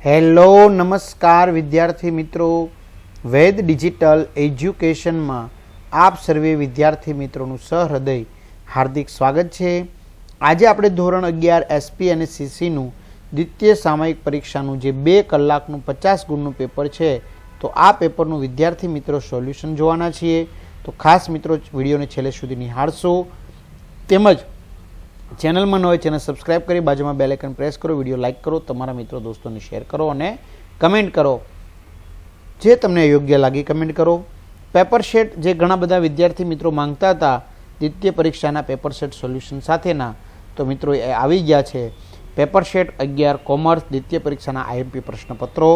Hello નમસ્કાર વિદ્યાર્થી મિત્રો, વેદ ડિજિટલ એજ્યુકેશનમાં આપ સર્વે વિદ્યાર્થી મિત્રોનું સહૃદય હાર્દિક સ્વાગત છે. આજે આપણે ધોરણ 11 એસપી અને સીસીનું દ્વિતીય સામયિક પરીક્ષાનું જે 2 કલાકનું 50 ગુણનું પેપર છે, તો આ પેપરનું વિદ્યાર્થી મિત્રો સોલ્યુશન જોવાના છીએ. તો ખાસ મિત્રો વિડીયોને છેલ્લે સુધી નિહાળશો. તેમજ ચેનલમાં ન હોય ચેનલ સબસ્ક્રાઇબ કરી બાજુમાં બેલ આઇકન પ્રેસ કરો, વિડીયો લાઇક કરો, તમારા મિત્રો દોસ્તોને શેર કરો અને કમેન્ટ કરો. જે તમને યોગ્ય લાગી કમેન્ટ કરો. પેપર સેટ જે ઘણા બધા વિદ્યાર્થી મિત્રો માંગતા હતા દ્વિતીય પરીક્ષાના પેપર સેટ સોલ્યુશન સાથેના, તો મિત્રો એ આવી ગયા છે. પેપર સેટ 11 કોમર્સ દ્વિતીય પરીક્ષાના આઈએમપી પ્રશ્નપત્રો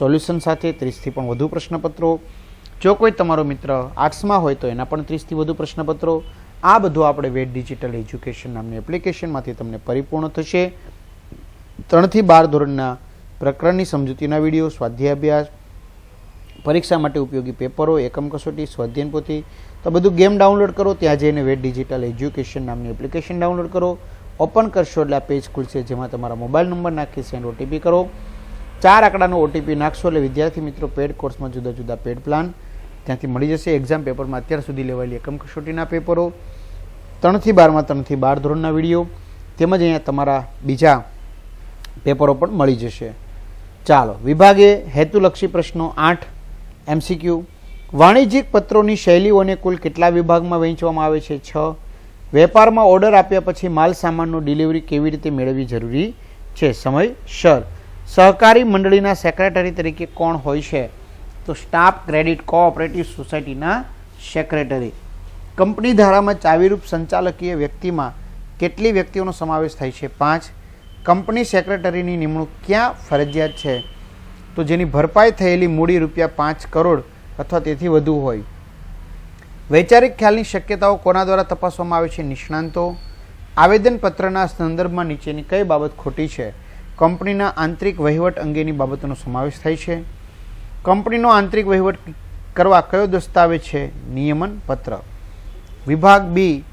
સોલ્યુશન સાથે 30થી પણ વધુ પ્રશ્નપત્રો. જો કોઈ તમારો મિત્ર આર્ટ્સમાં હોય તો એના પણ 30થી વધુ પ્રશ્નપત્રો. આ બધું આપણે વેદ ડિજિટલ એજ્યુકેશન નામની એપ્લિકેશનમાંથી તમને પરિપૂર્ણ થશે. 3 થી 12 ધોરણના પ્રકરણની સમજૂતીના વિડીયો, સ્વાધ્યાય અભ્યાસ, પરીક્ષા માટે ઉપયોગી પેપરો, એકમ કસોટી, સ્વાધ્યાયન પોથી, તો બધું ગેમ ડાઉનલોડ કરો. ત્યાં જઈને વેદ ડિજિટલ એજ્યુકેશન નામની એપ્લિકેશન ડાઉનલોડ કરો. ઓપન કરશો એટલે આ પેજ ખુલશે, જેમાં તમારા મોબાઈલ નંબર નાખી સેન્ડ ઓટીપી કરો. 4 આંકડાનો ઓટીપી નાખશો એટલે વિદ્યાર્થી મિત્રો પેડ કોર્સમાં જુદા જુદા પેડ પ્લાન ત્યાંથી મળી જશે. એક્ઝામ પેપરમાં અત્યાર સુધી લેવાયેલી એકમ કસોટીના પેપરો, 3 થી 12માં 3 થી 12 ધોરણના વિડીયો, તેમજ અહીંયા તમારા બીજા પેપરો પણ મળી જશે. ચાલો, વિભાગે હેતુલક્ષી પ્રશ્નો 8 એમસીક્યુ. વાણિજ્યિક પત્રોની શૈલીઓને કુલ કેટલા વિભાગમાં વહેંચવામાં આવે છે? 6. વેપારમાં ઓર્ડર આપ્યા પછી માલ સામાનનો ડિલિવરી કેવી રીતે મેળવવી જરૂરી છે? સમયસર. સહકારી મંડળીના સેક્રેટરી તરીકે કોણ હોય છે? તો સ્ટાફ ક્રેડિટ કોઓપરેટિવ સોસાયટીના સેક્રેટરી. કંપની ધારામાં ચાવીરૂપ સંચાલકીય વ્યક્તિમાં કેટલી વ્યક્તિઓનો સમાવેશ થાય છે? 5. કંપની સેક્રેટરીની નિમણૂક ક્યાં ફરજિયાત છે? તો જેની ભરપાઈ થયેલી મૂડી ₹5 કરોડ અથવા તેથી વધુ હોય. વૈચારિક ખ્યાલની શક્યતાઓ કોના દ્વારા તપાસવામાં આવે છે? નિષ્ણાંતો. આવેદનપત્રના સંદર્ભમાં નીચેની કઈ બાબત ખોટી છે? કંપનીના આંતરિક વહીવટ અંગેની બાબતોનો સમાવેશ થાય છે. કંપનીનો આંતરિક વહીવટ કરવા કયો દસ્તાવેજ છે? નિયમન પત્ર. વિભાગ બી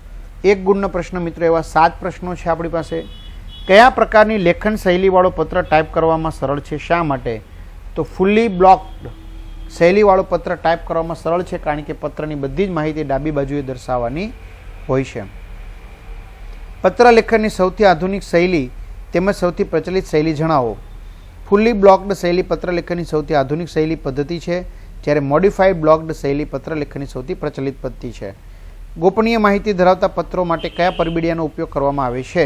1 ગુણનો પ્રશ્ન મિત્રો, એવા 7 પ્રશ્નો છે આપણી પાસે. કયા પ્રકારની લેખન શૈલીવાળો પત્ર ટાઈપ કરવામાં સરળ છે? શા માટે? તો ફુલ્લી બ્લોક્ડ શૈલીવાળો પત્ર ટાઈપ કરવામાં સરળ છે, કારણ કે પત્રની બધી જ માહિતી ડાબી બાજુએ દર્શાવવાની હોય છે. પત્ર લેખનની સૌથી આધુનિક શૈલી તેમજ સૌથી પ્રચલિત શૈલી જણાવો. ફુલ્લી બ્લોક્ડ શૈલી પત્રલેખનની સૌથી આધુનિક શૈલી પદ્ધતિ છે, જ્યારે મોડિફાઈડ બ્લોક્ડ શૈલી પત્રલેખનની સૌથી પ્રચલિત પદ્ધતિ છે. ગોપનીય માહિતી ધરાવતા પત્રો માટે કયા પરબિડિયાનો ઉપયોગ કરવામાં આવે છે?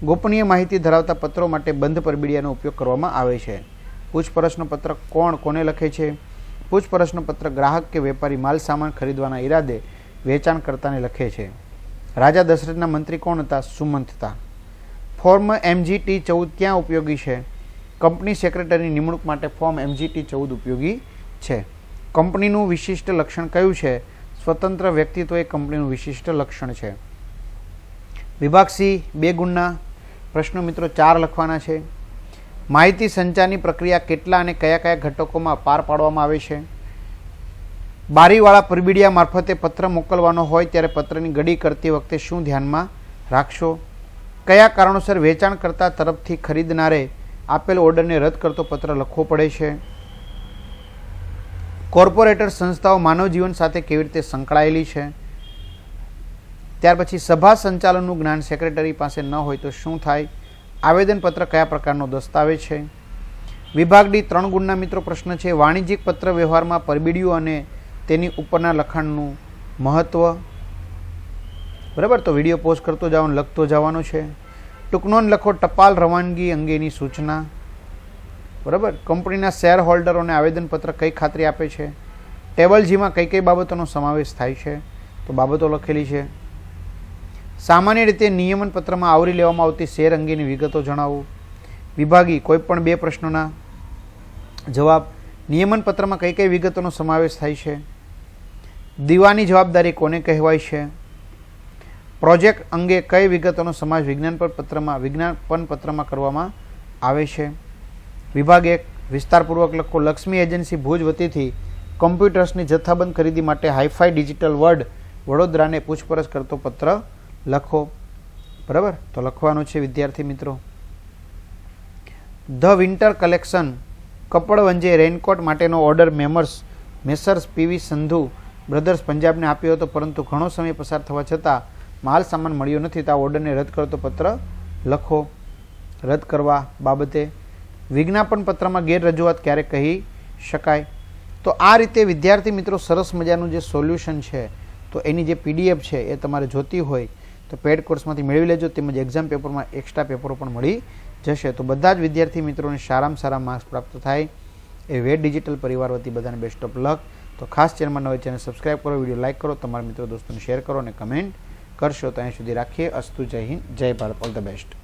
ગોપનીય માહિતી ધરાવતા પત્રો માટે બંધ પરબિડિયાનો ઉપયોગ કરવામાં આવે છે. પૂછપરછનો પત્ર કોને લખે છે? પૂછપરછનો પત્ર ગ્રાહક કે વેપારી માલ સામાન ખરીદવાના ઈરાદે વેચાણકર્તાને લખે છે. રાજા દશરથના મંત્રી કોણ હતા? સુમંત હતા. ફોર્મ MGT 14 ક્યાં ઉપયોગી છે? કંપની સેક્રેટરીની નિમણૂક માટે ફોર્મ MGT 14 ઉપયોગી છે. કંપનીનું વિશિષ્ટ લક્ષણ કયું છે? સ્વતંત્ર વ્યક્તિત્વ એ કંપનીનું વિશિષ્ટ લક્ષણ છે. વિભાગ સી 2 ગુણના પ્રશ્નો મિત્રો 4 લખવાના છે. માહિતી સંચારની પ્રક્રિયા કેટલા અને કયા કયા ઘટકોમાં પાર પાડવામાં આવે છે? બારીવાળા પરબિડિયા મારફતે પત્ર મોકલવાનો હોય ત્યારે પત્રની ગડી કરતી વખતે શું ધ્યાનમાં રાખશો? કયા કારણોસર વેચાણકર્તા તરફથી ખરીદનારે આપેલ ઓર્ડરને રદ કરતો પત્ર લખવો પડે છે? કોર્પોરેટર સંસ્થાઓ માનવ જીવન સાથે કેવી રીતે સંકળાયેલી છે? ત્યાર પછી સભા સંચાલનનું જ્ઞાન સેક્રેટરી પાસે ન હોય તો શું થાય? આવેદનપત્ર કયા પ્રકારનો દસ્તાવેજ છે? વિભાગ ડી 3 ગુણના મિત્રો પ્રશ્ન છે. વાણિજ્યિક પત્ર વ્યવહારમાં પરબિડિયું અને તેની ઉપરના લખાણનું મહત્વ. બરાબર, તો વિડીયો પોઝ કરતો જાઓ, લખતો જવાનો છે. ટૂંકનોંધ લખો ટપાલ રવાનગી અંગેની સૂચના. બરાબર, કંપનીના શેર હોલ્ડરોને આવેદનપત્ર કઈ ખાતરી આપે છે? ટેબલ જીમાં કઈ કઈ બાબતોનો સમાવેશ થાય છે? તો બાબતો લખેલી છે. સામાન્ય રીતે નિયમન પત્રમાં આવરી લેવામાં આવતી શેર અંગેની વિગતો જણાવો. વિભાગી કોઈ પણ 2 પ્રશ્નોના જવાબ. નિયમન પત્રમાં કઈ કઈ વિગતોનો સમાવેશ થાય છે? દીવાની જવાબદારી કોને કહેવાય છે? પ્રોજેક્ટ અંગે કઈ વિગતોનો સમાવેશ વિજ્ઞાપન પત્રમાં કરવામાં આવે છે? વિભાગ 1 વિસ્તારપૂર્વક લખો. લક્ષ્મી એજન્સી ભુજ વતીથી કોમ્પ્યુટર્સની જથ્થાબંધ ખરીદી માટે હાઈફાઈ ડિજિટલ વર્લ્ડ વડોદરાને પૂછપરછ કરતો પત્ર લખો. બરાબર, તો લખવાનું છે વિદ્યાર્થી મિત્રો. ધ વિન્ટર કલેક્શન કપડવંજે રેનકોટ માટેનો order messrs PV Sandhu brothers પંજાબને આપ્યો હતો, પરંતુ ઘણો સમય પસાર થવા છતાં માલ સામાન મળ્યો નથી. તો આ ઓર્ડરને રદ કરતો પત્ર લખો. રદ કરવા બાબતે વિજ્ઞાપન પત્રમાં ગેરરજૂઆત ક્યારે કહી શકાય? તો આ રીતે વિદ્યાર્થી મિત્રો સરસ મજાનું જે સોલ્યુશન છે તો એની જે PDF છે એ તમારે જોતી હોય તો પેડ કોર્સમાંથી મેળવી લેજો. તેમજ એક્ઝામ પેપરમાં એક્સ્ટ્રા પેપરો પણ મળી જશે. તો બધા જ વિદ્યાર્થી મિત્રોને સારામાં સારા માર્ક્સ પ્રાપ્ત થાય એ વેદ ડિજિટલ પરિવાર વતી બધાને બેસ્ટ ઓફ લક. તો ખાસ ચેનલમાં નવા ચેનલ સબસ્ક્રાઈબ કરો, વિડીયો લાઇક કરો, તમારા મિત્રો દોસ્તોને શેર કરો અને કમેન્ટ કરશો. તો અહીં સુધી રાખીએ. અસ્તુ, જય હિન્દ, જય ભારત, ઓલ ધ બેસ્ટ.